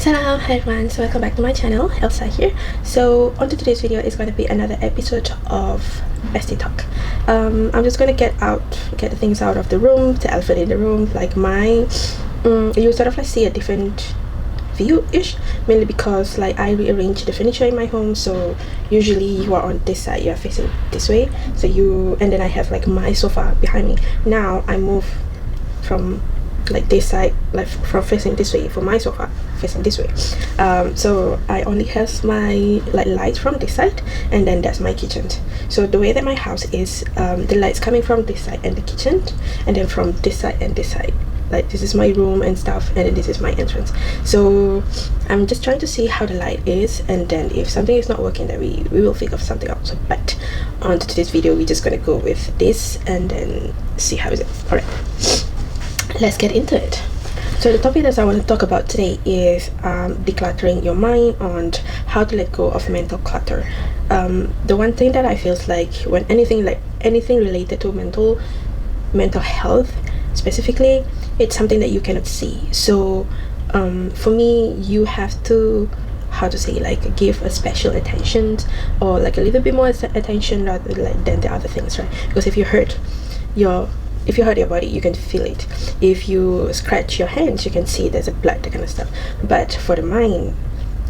Hello, hi everyone, so welcome back to my channel. Elsa here. So on to today's video is going to be another episode of Bestie Talk. I'm just going to get the things out of the room, the elephant in the room. Like you sort of like see a different view-ish, mainly because like I rearrange the furniture in my home. So usually you are on this side, you are facing this way, and then I have like my sofa behind me. Now I move from like this side, like from facing this way, for my sofa facing this way. So I only have my like light from this side, and then that's my kitchen. So the way that my house is, the lights coming from this side and the kitchen, and then from this side and this side. Like this is my room and stuff, and then this is my entrance. So I'm just trying to see how the light is, and then if something is not working, then we will figure something out. So, but on to today's video, we're just gonna go with this and then see how is it. All right, let's get into it. So the topic that I want to talk about today is decluttering your mind and how to let go of mental clutter. The one thing that I feel like when anything related to mental health specifically, it's something that you cannot see. So for me, you have to, how to say, like give a special attention, or like a little bit more attention rather than the other things, right? Because if you hurt your body, you can feel it. If you scratch your hands, you can see there's a blood, that kind of stuff. But for the mind,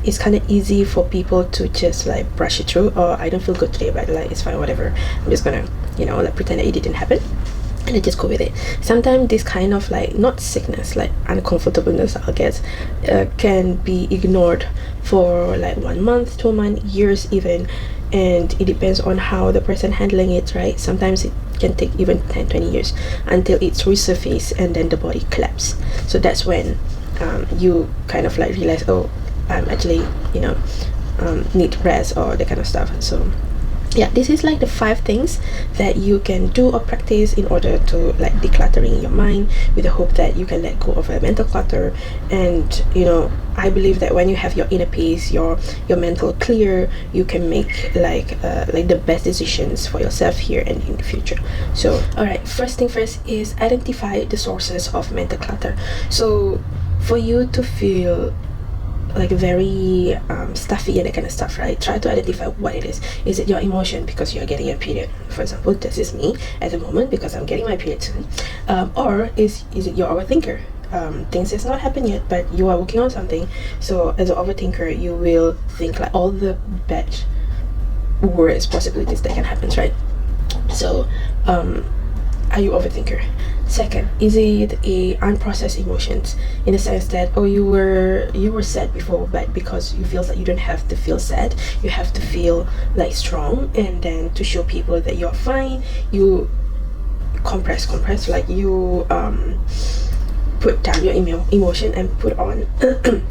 it's kind of easy for people to just like brush it through. Or I don't feel good today, but like it's fine, whatever, I'm just gonna like pretend that it didn't happen, and then just go with it. Sometimes this kind of like, not sickness, like uncomfortableness, I guess, can be ignored for like 1 month, 2 months, years even, and it depends on how the person handling it, right? Sometimes it can take even 10-20 years until it's resurface, and then the body collapse. So that's when you kind of like realize, oh, I'm actually need rest or that kind of stuff. So yeah, this is like the 5 things that you can do or practice in order to like decluttering your mind, with the hope that you can let go of a mental clutter. And I believe that when you have your inner peace, your mental clear, you can make like the best decisions for yourself here and in the future. So all right, first thing first is identify the sources of mental clutter. So for you to feel like very stuffy and that kind of stuff, right, try to identify what it is. Is it your emotion because you're getting your period? For example, this is me at the moment because I'm getting my period soon. Or is it your overthinker? Things has not happened yet, but you are working on something. So as an overthinker, you will think like all the bad worst possibilities that can happen, right? So are you overthinker? Second, is it a unprocessed emotions, in the sense that, oh, you were sad before, but because you feel that you don't have to feel sad, you have to feel like strong, and then to show people that you're fine, you compress, like you put down your emotion and put on and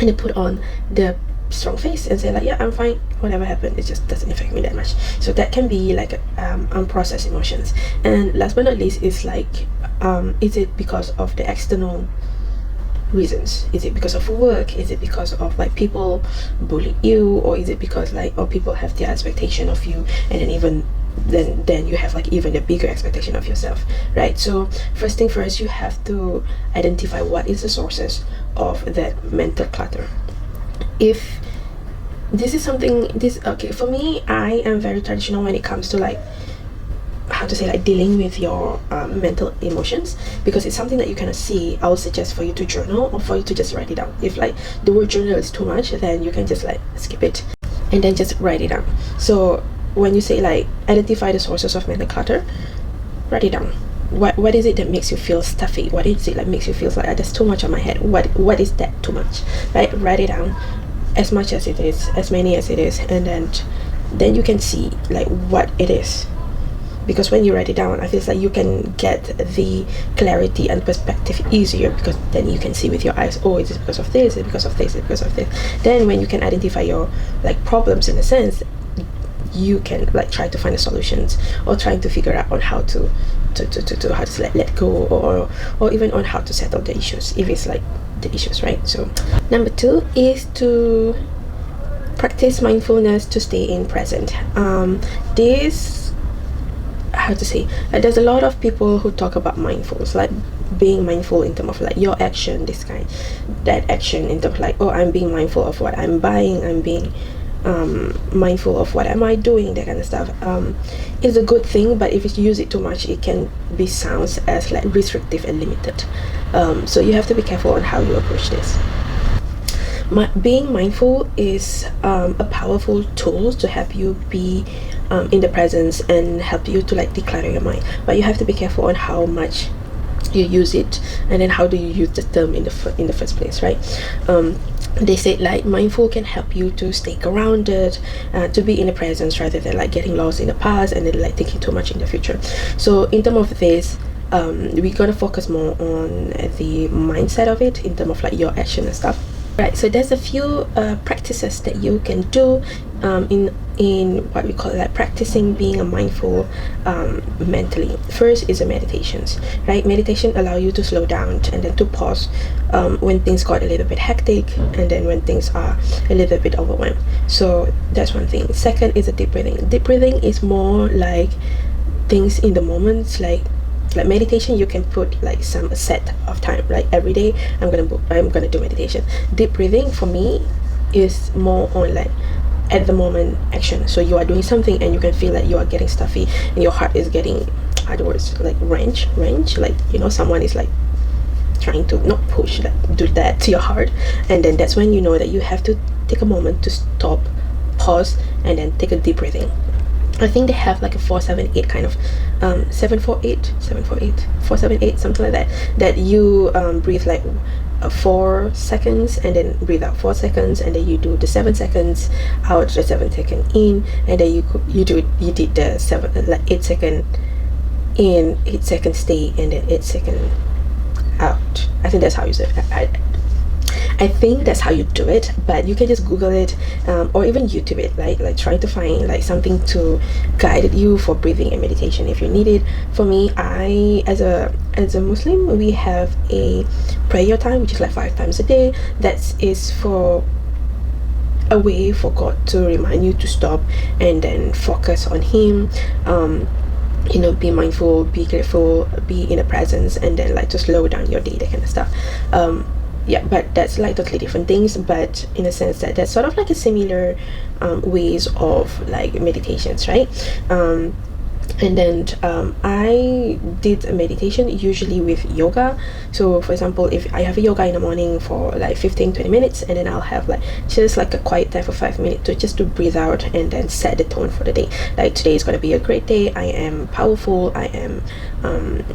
you put on the strong face and say like, yeah, I'm fine, whatever happened, it just doesn't affect me that much. So that can be like unprocessed emotions. And last but not least is like, is it because of the external reasons? Is it because of work? Is it because of like people bully you? Or is it because like, oh, people have their expectation of you, and then even then you have like even a bigger expectation of yourself, right? So first thing first, you have to identify what is the sources of that mental clutter. If this is something, okay, for me, I am very traditional when it comes to like, how to say, like dealing with your mental emotions, because it's something that you cannot see. I would suggest for you to journal, or for you to just write it down. If like the word journal is too much, then you can just like skip it and then just write it down. So when you say like identify the sources of mental clutter, write it down. What is it that makes you feel stuffy? What is it that makes you feel like there's too much on my head? What is that too much, right? Write it down, as much as it is, as many as it is, and then you can see like what it is. Because when you write it down, I feel like you can get the clarity and perspective easier, because then you can see with your eyes, oh, is it because of this, is it because of this, is it because of this. Then when you can identify your like problems, in a sense, you can like try to find the solutions, or trying to figure out on how to how to let go, or even on how to settle the issues, if it's like the issues, right? So number 2 is to practice mindfulness to stay in present. This, how to say, there's a lot of people who talk about mindfulness, like being mindful in terms of like your action, that action in terms of like, oh, I'm being mindful of what I'm buying, I'm being mindful of what am I doing, that kind of stuff, is a good thing. But if you use it too much, it can be sounds as like restrictive and limited. So you have to be careful on how you approach this. Being mindful is a powerful tool to help you be in the presence and help you to like declutter your mind, but you have to be careful on how much you use it, and then how do you use the term in the first place, right? They say like mindful can help you to stay grounded, to be in the presence rather than like getting lost in the past and then like thinking too much in the future. So in terms of this, we're gonna focus more on the mindset of it in terms of like your action and stuff. Right, so there's a few practices that you can do in what we call like practicing being a mindful mentally. First is the meditations, right? Meditation allow you to slow down and then to pause when things got a little bit hectic, and then when things are a little bit overwhelmed. So that's one thing. Second is a deep breathing. Deep breathing is more like things in the moments, like meditation. You can put like some set of time, like every day I'm gonna do meditation. Deep breathing for me is more on like at the moment action. So you are doing something and you can feel like you are getting stuffy and your heart is getting, other words, like wrench, like, you know, someone is like trying to not push, like do that to your heart, and then that's when you know that you have to take a moment to stop, pause, and then take a deep breathing. I think they have like a 4-7-8 kind of 7-4-8, 4-7-8, something like that you breathe like 4 seconds and then breathe out 4 seconds, and then you do the 7 seconds out, the 7 second in, and then you did the 8 second in, 8 second stay, and then 8 second out. I think that's how you say it. I think that's how you do it, but you can just Google it, or even YouTube it, like try to find like something to guide you for breathing and meditation if you need it. For me, I as a Muslim, we have a prayer time which is like 5 times a day. That is for a way for God to remind you to stop and then focus on Him. You know, be mindful, be grateful, be in the presence, and then like to slow down your day, that kind of stuff. Yeah, but that's like totally different things, but in a sense that that's sort of like a similar ways of like meditations, right? And then I did a meditation usually with yoga. So for example, if I have a yoga in the morning for like 15-20 minutes, and then I'll have like just like a quiet time for 5 minutes to breathe out and then set the tone for the day. Like today is going to be a great day, I am powerful, I am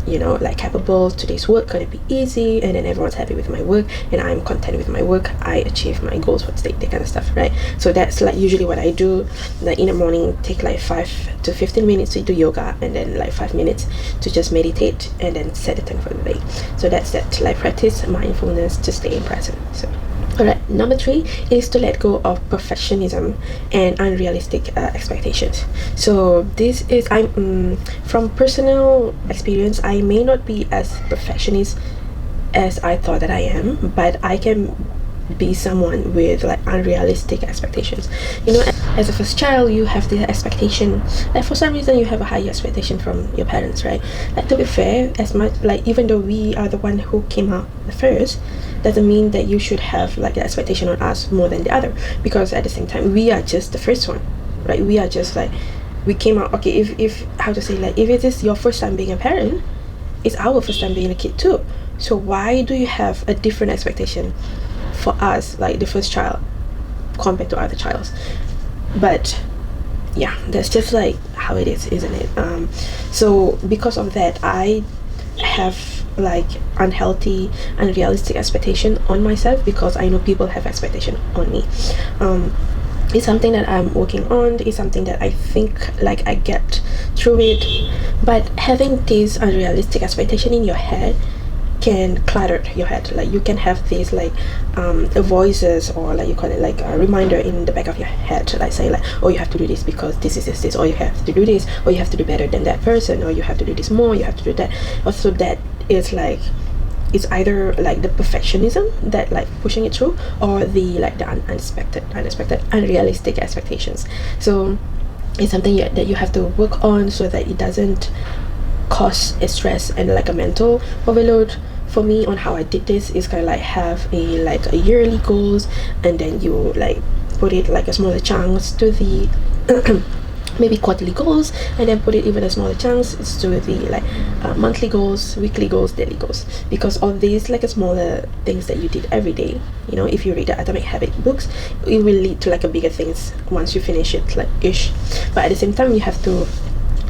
you know, like capable, today's work going to be easy, and then everyone's happy with my work and I'm content with my work, I achieve my goals for today, that kind of stuff, right? So that's like usually what I do. Like in the morning, take like 5 to 15 minutes to do yoga, and then like 5 minutes to just meditate and then set the tone for the day. So that's that, like practice mindfulness to stay in present. So alright, number 3 is to let go of perfectionism and unrealistic expectations. So this is, I'm from personal experience, I may not be as perfectionist as I thought that I am, but I can be someone with like unrealistic expectations. You know, as a first child, you have the expectation, like for some reason you have a higher expectation from your parents, right? Like to be fair, as much like even though we are the one who came out the first, doesn't mean that you should have like the expectation on us more than the other, because at the same time we are just the first one, right? We are just like, we came out, okay, if how to say, like if it is your first time being a parent, it's our first time being a kid too. So why do you have a different expectation for us, like the first child compared to other childs? But yeah, that's just like how it is, isn't it? So because of that, I have like unhealthy, unrealistic expectation on myself, because I know people have expectation on me. It's something that I'm working on, it's something that I think like I get through it, but having this unrealistic expectation in your head can clutter your head. Like you can have these like voices, or like you call it like a reminder in the back of your head, like say like, oh, you have to do this because this, or you have to do this, or you have to do better than that person, or you have to do this more, you have to do that. Also, that is like, it's either like the perfectionism that like pushing it through, or the like the unexpected, unrealistic expectations. So it's something that you have to work on so that it doesn't cause a stress and like a mental overload for me on how I did this is kind of like have a yearly goals, and then you like put it like a smaller chunks to the maybe quarterly goals, and then put it even a smaller chunks to the like monthly goals, weekly goals, daily goals, because all these like a smaller things that you did every day, you know, if you read the Atomic Habit books, it will lead to like a bigger things once you finish it, like ish. But at the same time, you have to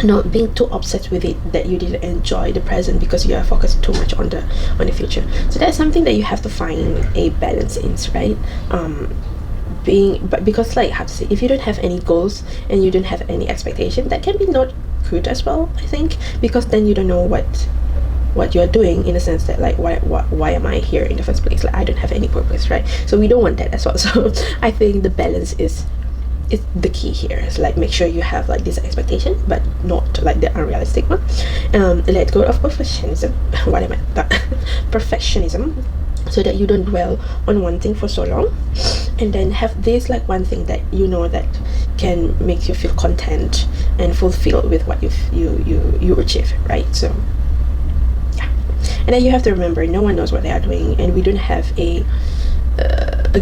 not being too obsessed with it that you didn't enjoy the present because you are focused too much on the future. So that's something that you have to find a balance in, right? But because like how to say, if you don't have any goals and you don't have any expectation, that can be not good as well, I think, because then you don't know what you're doing, in a sense that like why am I here in the first place, like I don't have any purpose, right? So we don't want that as well. So I think the balance is the key here. It's like make sure you have like this expectation but not like the unrealistic one. Let go of perfectionism. What am I perfectionism, so that you don't dwell on one thing for so long, and then have this like one thing that you know that can make you feel content and fulfilled with what you achieve, right? So yeah, and then you have to remember, no one knows what they are doing, and we don't have a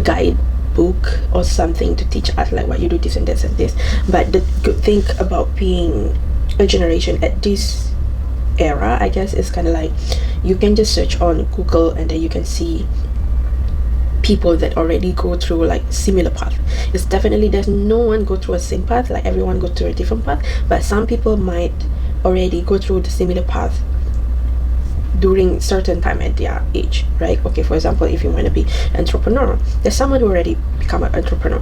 guide book or something to teach us like what you do this and this and this. But the good thing about being a generation at this era, I guess, is kind of like you can just search on Google, and then you can see people that already go through like similar path. It's definitely, there's no one go through a same path, like everyone go through a different path, but some people might already go through the similar path during certain time at their age, right? Okay, for example, if you want to be entrepreneur, there's someone who already become an entrepreneur,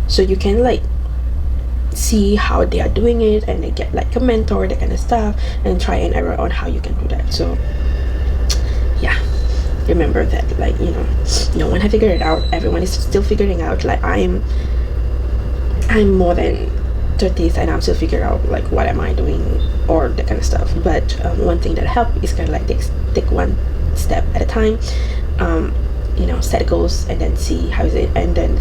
so you can like see how they are doing it, and they get like a mentor, that kind of stuff, and try and error on how you can do that. So yeah, remember that, like, you know, no one has figured it out, everyone is still figuring out. Like I'm more than 30s and I'm still figuring out like what am I doing or that kind of stuff. But one thing that helped is kind of like take one step at a time. You know, set goals and then see how is it, and then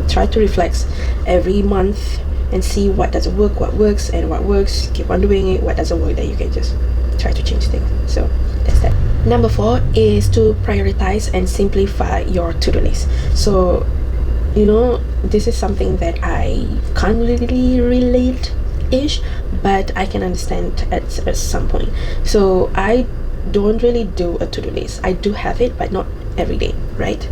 try to reflect every month and see what doesn't work, what works, and what works, keep on doing it. What doesn't work, then you can just try to change things. So that's that. Number 4 is to prioritize and simplify your to-do list. So, you know, this is something that I can't really relate ish, but I can understand at some point. So I don't really do a to-do list. I do have it, but not every day, right?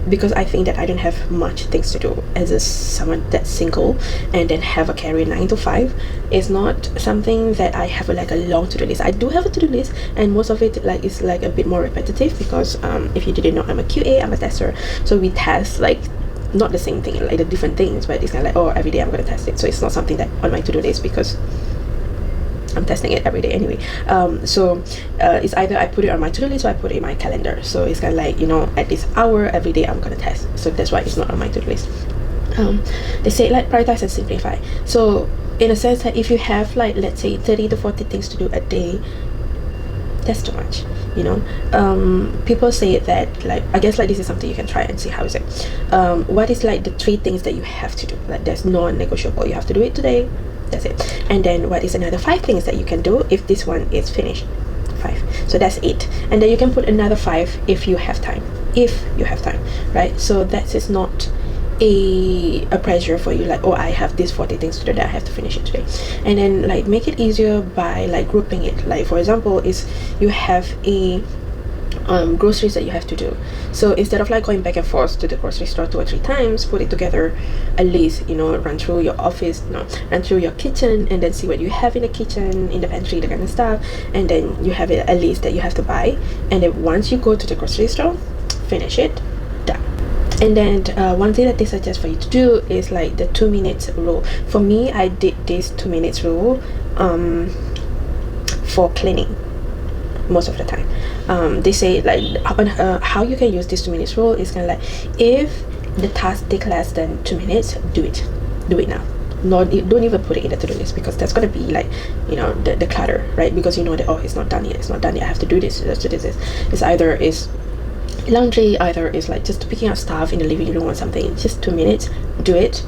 Because I think that I don't have much things to do as someone that's single and then have a career 9 to 5. It's not something that I have like a long to-do list. I do have a to-do list, and most of it like is like a bit more repetitive, because if you didn't know, I'm a QA, I'm a tester, so we test like not the same thing, like the different things, but it's kind of like, oh, every day I'm going to test it. So it's not something that on my to-do list, because I'm testing it every day anyway. So it's either I put it on my to-do list or I put it in my calendar. So it's kind of like, you know, at this hour every day I'm gonna test. So that's why it's not on my to-do list. They say like prioritize and simplify. So in a sense that if you have like, let's say 30 to 40 things to do a day, that's too much, you know. People say that, like, I guess like this is something you can try and see how is it. What is like the 3 things that you have to do, like there's non-negotiable, you have to do it today, that's it. And then what is another 5 things that you can do if this one is finished? 5, so that's 8. And then you can put another 5 if you have time, right? So that is not a pressure for you, like, oh, I have these 40 things to do that I have to finish it today. And then like make it easier by like grouping it. Like for example, is you have a groceries that you have to do, so instead of like going back and forth to the grocery store 2 or 3 times, put it together at least, you know, run through your office, run through your kitchen, and then see what you have in the kitchen, in the pantry, that kind of stuff, and then you have it a list that you have to buy, and then once you go to the grocery store, finish it, done. And then one thing that they suggest for you to do is like the 2 minutes rule. For me, I did this 2 minutes rule for cleaning most of the time. They say like how you can use this 2 minutes rule is kind of like, if the task takes less than 2 minutes, do it now. Don't even put it in the to-do list, because that's going to be like, you know, the clutter, right? Because you know that, oh, it's not done yet, I have to do this, let's do this. It's either is laundry, either is like just picking up stuff in the living room or something. Just 2 minutes, do it,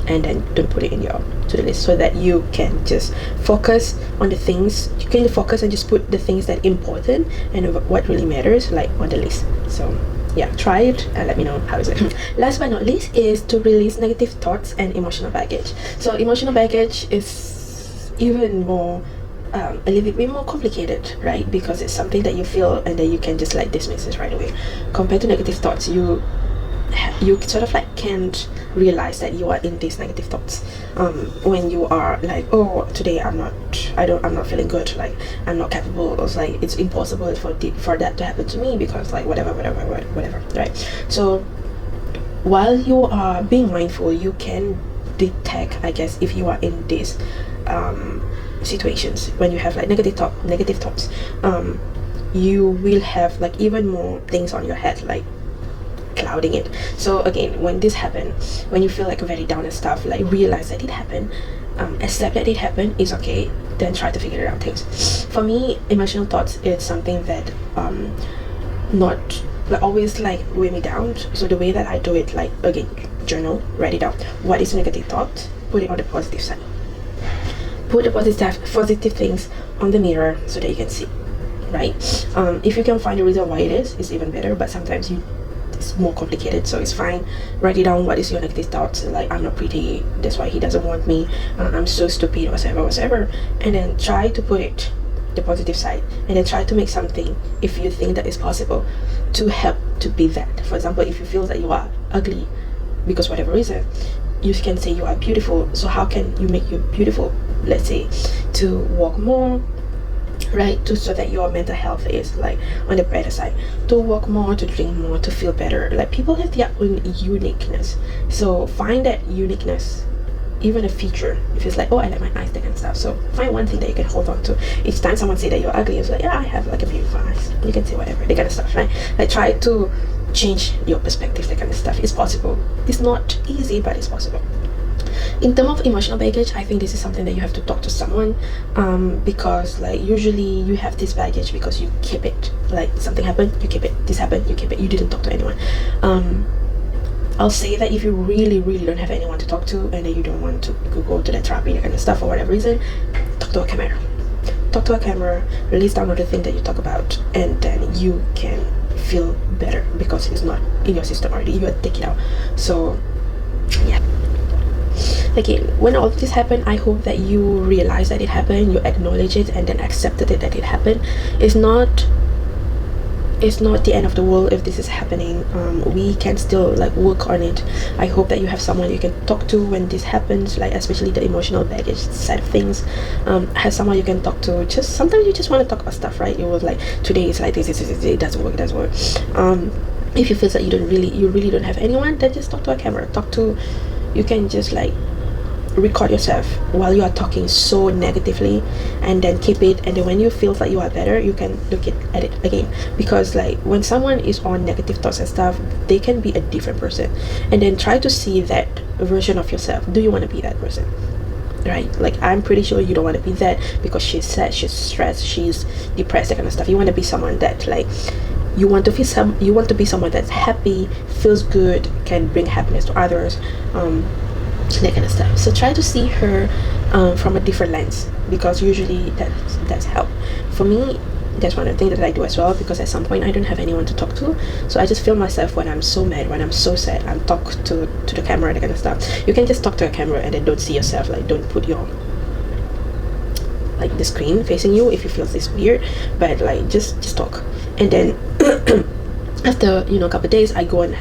and then don't put it in your to-do list, so that you can just focus on the things you can focus and just put the things that important and what really matters like on the list. So yeah, try it and let me know how is it. Last but not least is to release negative thoughts and emotional baggage. So emotional baggage is even more a little bit more complicated, right? Because it's something that you feel and then you can just like dismiss it right away. Compared to negative thoughts, you sort of like can't realize that you are in these negative thoughts when you are like, oh, today I'm not feeling good, like I'm not capable. It's like it's impossible for that to happen to me because like whatever, right? So while you are being mindful, you can detect, I guess, if you are in this situations when you have like negative thoughts, you will have like even more things on your head like clouding it. So again, when this happens, when you feel like very down and stuff, like realize that it happened, accept that it happened, is okay, then try to figure it out things. For me, emotional thoughts is something that not like always like weigh me down. So the way that I do it, like again, journal, write it out. What is a negative thought? Put it on the positive side. Put the positive things on the mirror so that you can see, right? If you can find the reason why it is, it's even better, but sometimes it's more complicated, so it's fine. Write it down. What is your negative thoughts? Like, I'm not pretty, that's why he doesn't want me, I'm so stupid, whatever, and then try to put it the positive side, and then try to make something, if you think that is possible, to help to be that. For example, if you feel that you are ugly because whatever reason, you can say you are beautiful. So how can you make you beautiful? Let's say to walk more, right? So that your mental health is like on the better side. To walk more, to drink more, to feel better. Like people have their own uniqueness, so find that uniqueness, even a feature. If it's like, oh, I like my eyes, that kind of stuff. So find one thing that you can hold on to. Each time someone say that you're ugly, it's like, yeah, I have like a beautiful eyes. You can say whatever, that kind of stuff, right? Like try to change your perspective, that kind of stuff. It's possible. It's not easy, but it's possible. In terms of emotional baggage, I think this is something that you have to talk to someone, because like usually you have this baggage because you keep it. Like something happened, you keep it. This happened, you keep it. You didn't talk to anyone. I'll say that if you really don't have anyone to talk to, and then you don't want to go to the therapy, that kind of stuff, for whatever reason, talk to a camera. Talk to a camera, release down all the things that you talk about, and then you can feel better because it's not in your system already. You take it out. So yeah. Again, when all of this happened, I hope that you realize that it happened, you acknowledge it, and then accepted it that it happened. It's not the end of the world if this is happening. We can still like work on it. I hope that you have someone you can talk to when this happens, like especially the emotional baggage side of things. Have someone you can talk to. Just sometimes you just want to talk about stuff, right? It was like, today is like this, it doesn't work. If you feel that you really don't have anyone, then just talk to a camera. You can just like record yourself while you are talking so negatively, and then keep it, and then when you feel that you are better, you can look at it again. Because like when someone is on negative thoughts and stuff, they can be a different person, and then try to see that version of yourself. Do you want to be that person, right? Like I'm pretty sure you don't want to be that, because she's sad, she's stressed, she's depressed, that kind of stuff. You want to be someone that like you want to be someone that's happy, feels good, can bring happiness to others, that kind of stuff. So try to see her from a different lens, because usually that's help. For me, that's one of the things that I do as well, because at some point I don't have anyone to talk to, so I just film myself when I'm so mad, when I'm so sad. I'm talk to the camera, that kind of stuff. You can just talk to a camera and then don't see yourself, like don't put your like the screen facing you if you feel this weird, but like just talk. And then after a couple of days, I go and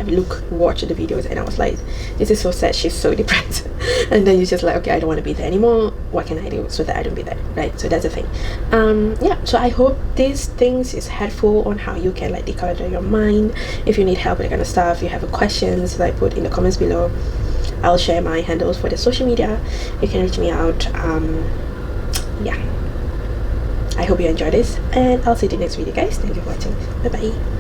watch the videos, and I was like, this is so sad, she's so depressed. And then you're just like, okay, I don't want to be there anymore. What can I do so that I don't be there, right? So that's the thing. Yeah, so I hope these things is helpful on how you can like declutter your mind. If you need help with that kind of stuff, you have questions, like put in the comments below. I'll share my handles for the social media. You can reach me out. Yeah, I hope you enjoyed this, and I'll see you in the next video, guys. Thank you for watching. Bye bye.